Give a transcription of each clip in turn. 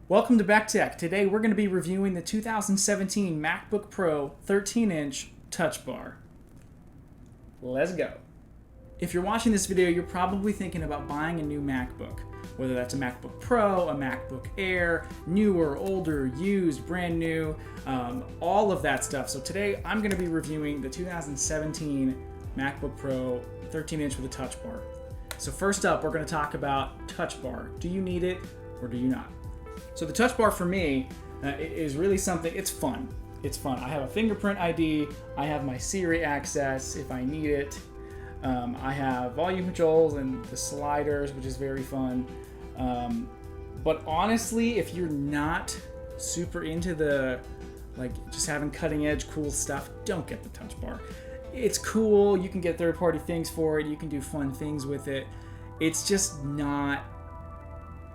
Welcome to Back Tech. Today we're going to be reviewing the 2017 MacBook Pro 13-inch Touch Bar. Let's go. If you're watching this video, you're probably thinking about buying a new MacBook, whether that's a MacBook Pro, a MacBook Air, newer, older, used, brand new, all of that stuff. So today I'm going to be reviewing the 2017 MacBook Pro 13-inch with a Touch Bar. So first up, we're going to talk about Touch Bar. Do you need it or do you not? So the Touch Bar for me is really something, it's fun. It's fun. I have a fingerprint ID, I have my Siri access if I need it. I have volume controls and the sliders, which is very fun. But honestly, if you're not super into the, just having cutting edge cool stuff, don't get the Touch Bar. It's cool, you can get third-party things for it, you can do fun things with it. It's just not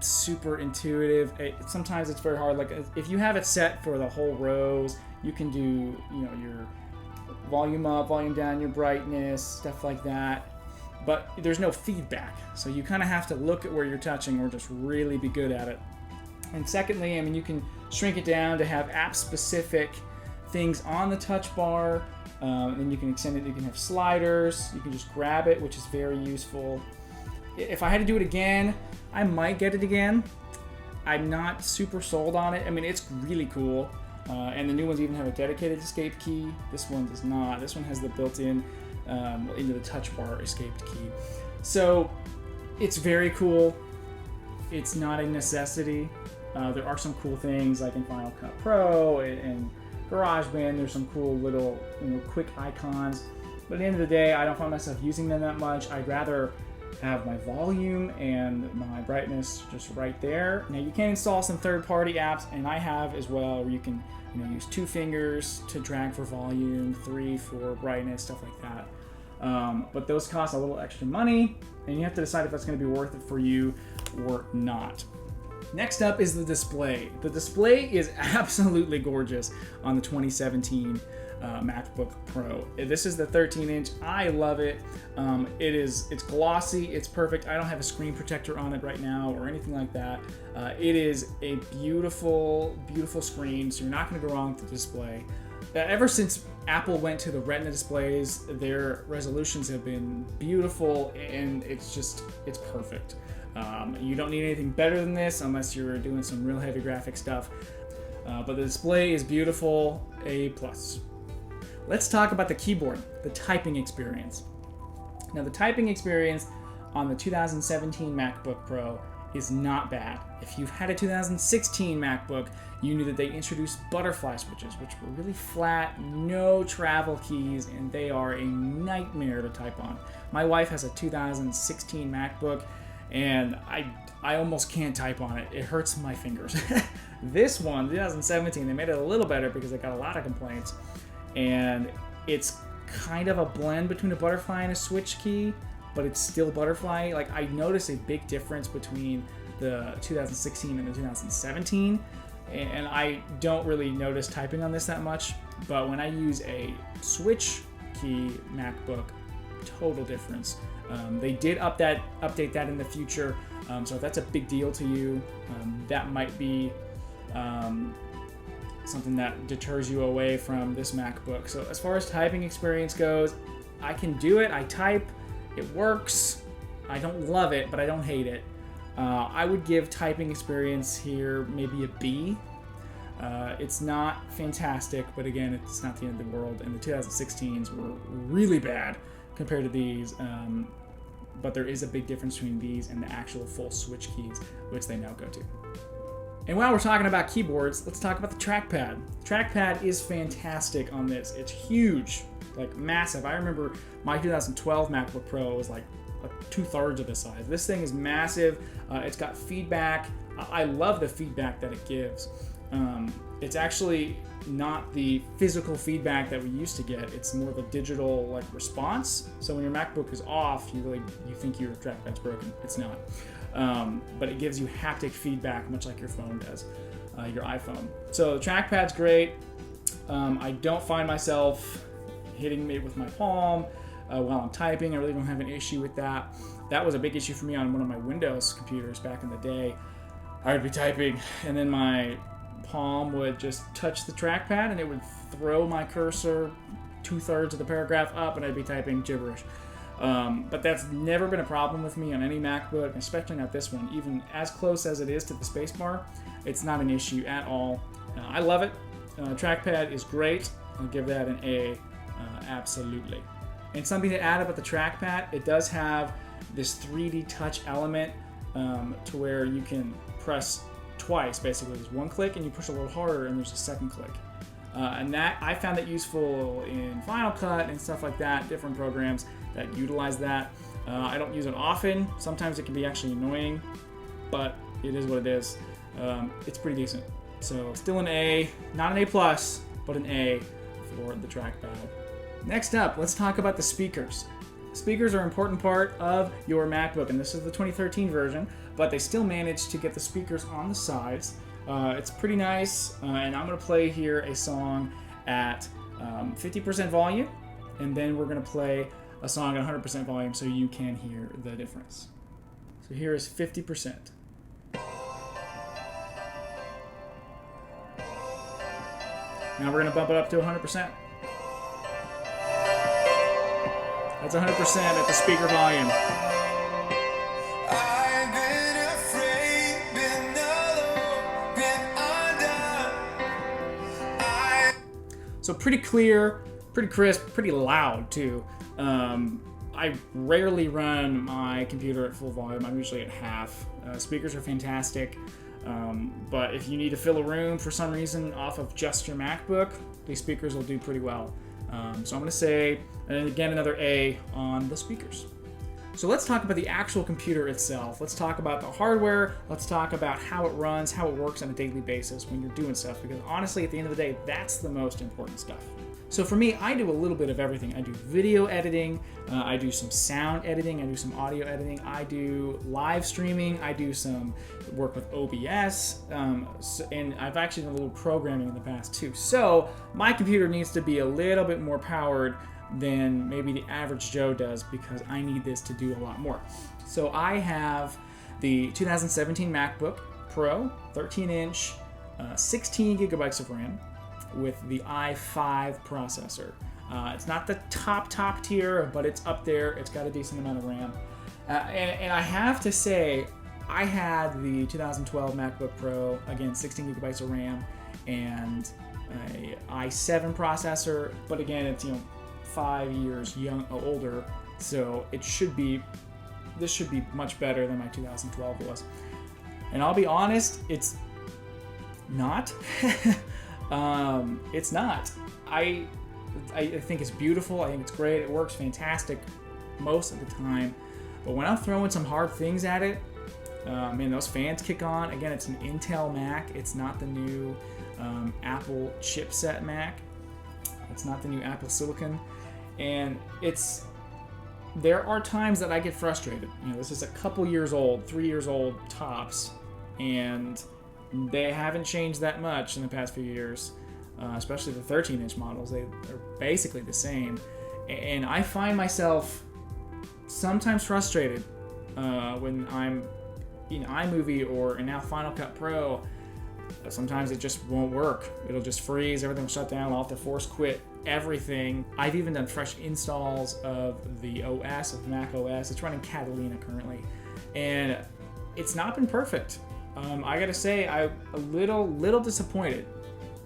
super intuitive. Sometimes it's very hard. Like if you have it set for the whole rows, you can do your volume up, volume down, your brightness, stuff like that. But there's no feedback, so you kind of have to look at where you're touching or just really be good at it. And secondly, you can shrink it down to have app-specific things on the Touch Bar. And you can extend it. You can have sliders. You can just grab it, which is very useful. If I had to do it again, I might get it again. I'm not super sold on it. It's really cool. And the new ones even have a dedicated escape key. This one does not. This one has the built-in into the Touch Bar escape key. So it's very cool. It's not a necessity. There are some cool things like in Final Cut Pro and GarageBand. There's some cool little quick icons. But at the end of the day, I don't find myself using them that much. I'd rather have my volume and my brightness just right there. Now you can install some third-party apps, and I have as well, where you can use 2 fingers to drag for volume, 3 for brightness, stuff like that. But those cost a little extra money, and you have to decide if that's going to be worth it for you or not. Next up is the display. The display is absolutely gorgeous on the 2017 MacBook Pro. This is the 13-inch. I love it. It's glossy. It's perfect. I don't have a screen protector on it right now or anything like that. It is a beautiful, beautiful screen, so you're not going to go wrong with the display. Ever since Apple went to the Retina displays, their resolutions have been beautiful, and it's perfect. You don't need anything better than this unless you're doing some real heavy graphic stuff. But the display is beautiful, A+. Let's talk about the keyboard, the typing experience. Now, the typing experience on the 2017 MacBook Pro is not bad. If you've had a 2016 MacBook, you knew that they introduced butterfly switches, which were really flat, no travel keys, and they are a nightmare to type on. My wife has a 2016 MacBook, and I almost can't type on it. It hurts my fingers. This one, 2017, they made it a little better because they got a lot of complaints. And it's kind of a blend between a butterfly and a switch key, but it's still butterfly. I noticed a big difference between the 2016 and the 2017, and I don't really notice typing on this that much, but when I use a switch key MacBook, total difference. They did update that in the future, so if that's a big deal to you, that might be something that deters you away from this MacBook. So as far as typing experience goes, I can do it. I type, it works. I don't love it, but I don't hate it. I would give typing experience here maybe a B. It's not fantastic, but again, it's not the end of the world, and the 2016s were really bad compared to these, but there is a big difference between these and the actual full switch keys, which they now go to. And while we're talking about keyboards, let's talk about the trackpad. Trackpad is fantastic on this. It's huge, massive. I remember my 2012 MacBook Pro was 2/3 of this size. This thing is massive. It's got feedback. I love the feedback that it gives. It's actually not the physical feedback that we used to get. It's more of a digital response. So when your MacBook is off, you think your trackpad's broken. It's not. But it gives you haptic feedback, much like your phone does, your iPhone. So the trackpad's great. I don't find myself hitting it with my palm while I'm typing. I really don't have an issue with that. That was a big issue for me on one of my Windows computers back in the day. I would be typing, and then my palm would just touch the trackpad, and it would throw my cursor 2/3 of the paragraph up, and I'd be typing gibberish. But that's never been a problem with me on any MacBook, especially not this one. Even as close as it is to the spacebar, it's not an issue at all. I love it. Trackpad is great. I'll give that an A, absolutely. And something to add about the trackpad, it does have this 3D touch element to where you can press twice, basically. There's one click and you push a little harder and there's a second click. And that I found that useful in Final Cut and stuff like that, different programs that utilize that. I don't use it often. Sometimes it can be actually annoying, but it is what it is. It's pretty decent. So still an A, not an A+, but an A for the trackpad. Next up, let's talk about the speakers. Speakers are an important part of your MacBook, and this is the 2013 version, but they still managed to get the speakers on the sides. It's pretty nice, and I'm going to play here a song at 50% volume, and then we're going to play a song at 100% volume so you can hear the difference. So here is 50%. Now we're going to bump it up to 100%. That's 100% at the speaker volume. I've been afraid, been alone, been undone. So pretty clear, pretty crisp, pretty loud too. I rarely run my computer at full volume. I'm usually at half. Speakers are fantastic. But if you need to fill a room for some reason off of just your MacBook, these speakers will do pretty well. So I'm going to say, and again, another A on the speakers. So let's talk about the actual computer itself. Let's talk about the hardware. Let's talk about how it runs, how it works on a daily basis when you're doing stuff, because honestly, at the end of the day, that's the most important stuff. So for me, I do a little bit of everything. I do video editing, I do some sound editing, I do some audio editing, I do live streaming, I do some work with OBS, and I've actually done a little programming in the past too. So my computer needs to be a little bit more powered than maybe the average Joe does, because I need this to do a lot more. So I have the 2017 MacBook Pro, 13-inch, 16 gigabytes of RAM, with the i5 processor. It's not the top tier, but it's up there. It's got a decent amount of RAM. And I have to say, I had the 2012 MacBook Pro, again, 16 gigabytes of RAM, and a i7 processor, but again, it's 5 years older, so this should be much better than my 2012 was. And I'll be honest, it's not. It's not. I think it's beautiful. I think it's great. It works fantastic most of the time. But when I'm throwing some hard things at it, man, those fans kick on. Again, it's an Intel Mac. It's not the new Apple chipset Mac. It's not the new Apple Silicon. And there are times that I get frustrated. This is a couple years old, 3 years old tops, and they haven't changed that much in the past few years, especially the 13-inch models. They are basically the same. And I find myself sometimes frustrated when I'm in iMovie or in now Final Cut Pro. Sometimes it just won't work. It'll just freeze, everything will shut down, I'll have to force quit everything. I've even done fresh installs of the OS, of Mac OS. It's running Catalina currently. And it's not been perfect. I gotta say, I'm a little disappointed,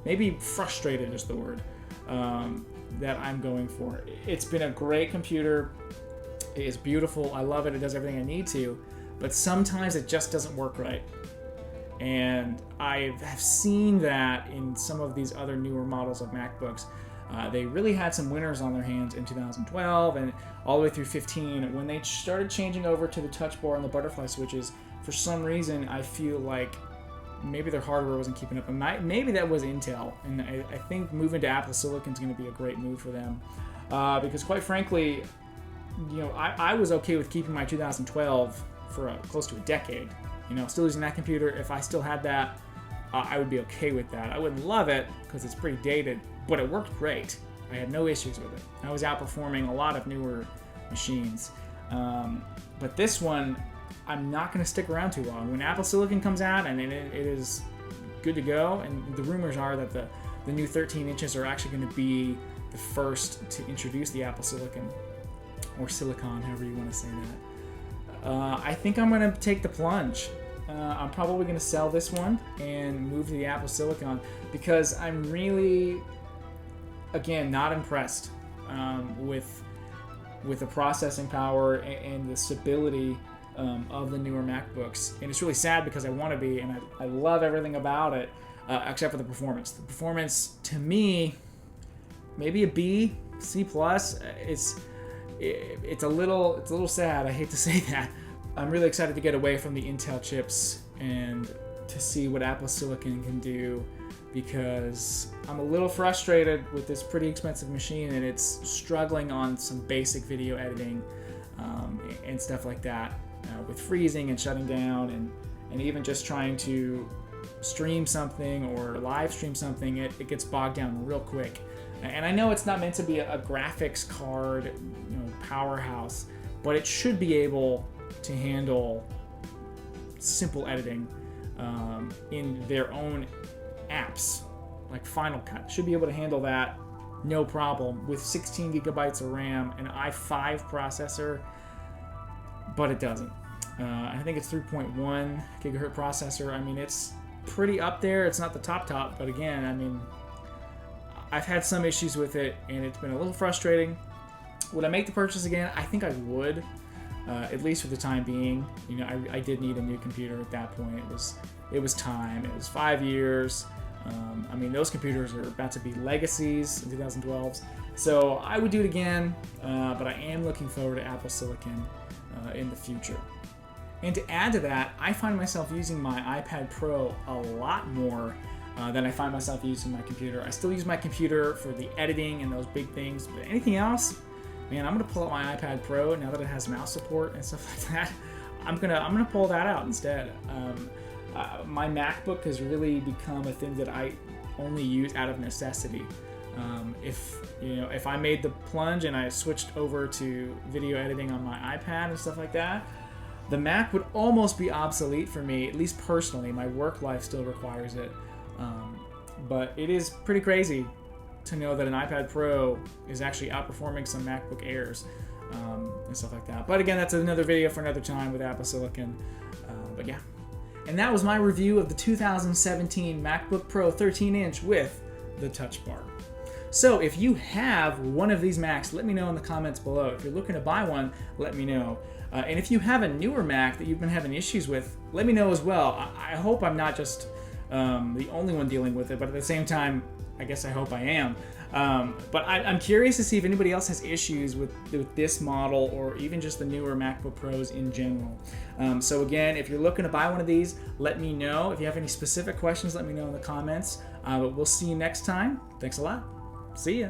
maybe frustrated is the word, that I'm going for. It's been a great computer. It is beautiful. I love it. It does everything I need to, but sometimes it just doesn't work right. And I have seen that in some of these other newer models of MacBooks. They really had some winners on their hands in 2012 and all the way through 15. When they started changing over to the touch bar and the butterfly switches, for some reason, I feel like maybe their hardware wasn't keeping up. And maybe that was Intel. And I think moving to Apple Silicon is going to be a great move for them. Because quite frankly, I was okay with keeping my 2012 for close to a decade. Still using that computer. If I still had that, I would be okay with that. I wouldn't love it because it's pretty dated, but it worked great. I had no issues with it. I was outperforming a lot of newer machines. But this one, I'm not going to stick around too long. When Apple Silicon comes out and it is good to go, and the rumors are that the new 13 inches are actually going to be the first to introduce the Apple Silicon, or Silicon, however you want to say that. I think I'm going to take the plunge. I'm probably going to sell this one and move to the Apple Silicon because I'm really, again, not impressed with the processing power and the stability of the newer MacBooks. And it's really sad because I want to be, and I love everything about it, except for the performance. The performance, to me, maybe a B, C+. It's a little sad. I hate to say that. I'm really excited to get away from the Intel chips and to see what Apple Silicon can do, because I'm a little frustrated with this pretty expensive machine and it's struggling on some basic video editing and stuff like that, with freezing and shutting down, and even just trying to stream something or live stream something, it gets bogged down real quick. And I know it's not meant to be a graphics card, powerhouse, but it should be able to handle simple editing in their own apps, like Final Cut. Should be able to handle that no problem with 16 gigabytes of RAM, an i5 processor, but it doesn't. I think it's 3.1 gigahertz processor. I mean, it's pretty up there. It's not the top, but again, I mean, I've had some issues with it and it's been a little frustrating. Would I make the purchase again? I think I would, at least for the time being. I did need a new computer at that point. It was time. It was 5 years. I mean, those computers are about to be legacies in 2012s. So I would do it again, but I am looking forward to Apple Silicon in the future. And to add to that, I find myself using my iPad Pro a lot more than I find myself using my computer. I still use my computer for the editing and those big things, but anything else, man, I'm gonna pull out my iPad Pro now that it has mouse support and stuff like that. I'm gonna pull that out instead. My MacBook has really become a thing that I only use out of necessity. If I made the plunge and I switched over to video editing on my iPad and stuff like that, the Mac would almost be obsolete for me, at least personally. My work life still requires it. But it is pretty crazy to know that an iPad Pro is actually outperforming some MacBook Airs and stuff like that. But again, that's another video for another time with Apple Silicon. But yeah. And that was my review of the 2017 MacBook Pro 13-inch with the Touch Bar. So if you have one of these Macs, let me know in the comments below. If you're looking to buy one, let me know. And if you have a newer Mac that you've been having issues with, let me know as well. I hope I'm not just the only one dealing with it, but at the same time, I guess I hope I am. But I'm curious to see if anybody else has issues with this model or even just the newer MacBook Pros in general. So again, if you're looking to buy one of these, let me know. If you have any specific questions, let me know in the comments. But we'll see you next time. Thanks a lot. See ya.